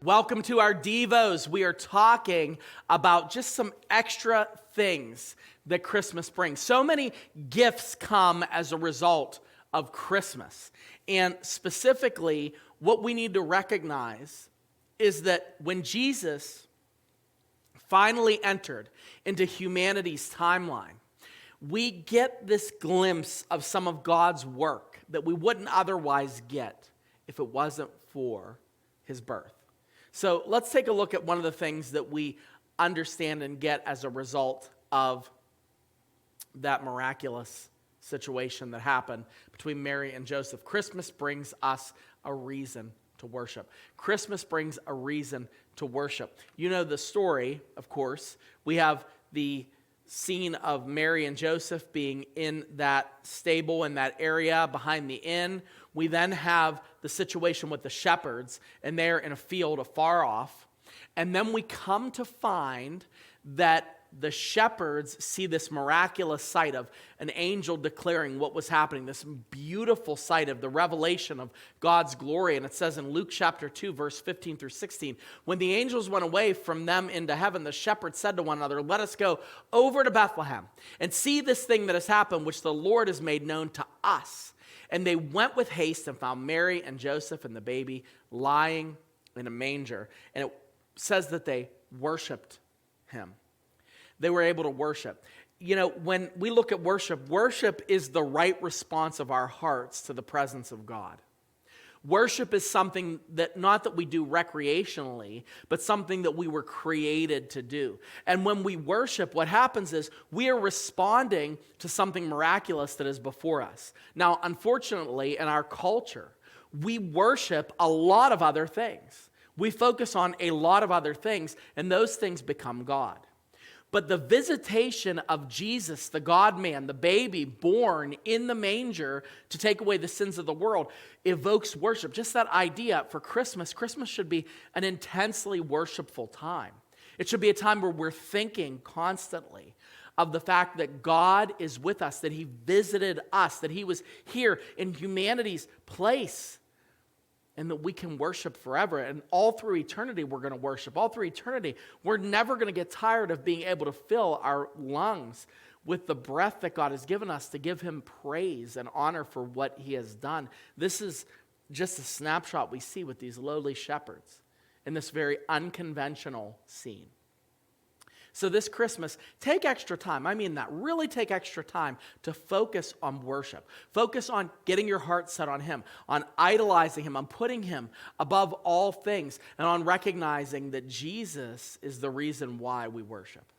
Welcome to our Devos. We are talking about just some extra things that Christmas brings. So many gifts come as a result of Christmas. And specifically, what we need to recognize is that when Jesus finally entered into humanity's timeline, we get this glimpse of some of God's work that we wouldn't otherwise get if it wasn't for his birth. So let's take a look at one of the things that we understand and get as a result of that miraculous situation that happened between Mary and Joseph. Christmas brings us a reason to worship. Christmas brings a reason to worship. You know the story, of course. We have the scene of Mary and Joseph being in that stable in that area behind the inn. We then have the situation with the shepherds, and they're in a field afar off. And then we come to find that the shepherds see this miraculous sight of an angel declaring what was happening, this beautiful sight of the revelation of God's glory. And it says in Luke chapter 2, verse 15 through 16, when the angels went away from them into heaven, the shepherds said to one another, "Let us go over to Bethlehem and see this thing that has happened, which the Lord has made known to us." And they went with haste and found Mary and Joseph and the baby lying in a manger. And it says that they worshiped him. They were able to worship. You know, when we look at worship, worship is the right response of our hearts to the presence of God. Worship is something that not that we do recreationally, but something that we were created to do. And when we worship, what happens is we are responding to something miraculous that is before us. Now, unfortunately, in our culture, we worship a lot of other things. We focus on a lot of other things, and those things become God. But the visitation of Jesus, the God-man, the baby born in the manger to take away the sins of the world, evokes worship. Just that idea for Christmas. Christmas should be an intensely worshipful time. It should be a time where we're thinking constantly of the fact that God is with us, that he visited us, that he was here in humanity's place, and that we can worship forever. And all through eternity, we're going to worship. All through eternity, we're never going to get tired of being able to fill our lungs with the breath that God has given us to give him praise and honor for what he has done. This is just a snapshot we see with these lowly shepherds in this very unconventional scene. So this Christmas, take extra time. I mean that. Really take extra time to focus on worship. Focus on getting your heart set on him, on idolizing him, on putting him above all things, and on recognizing that Jesus is the reason why we worship.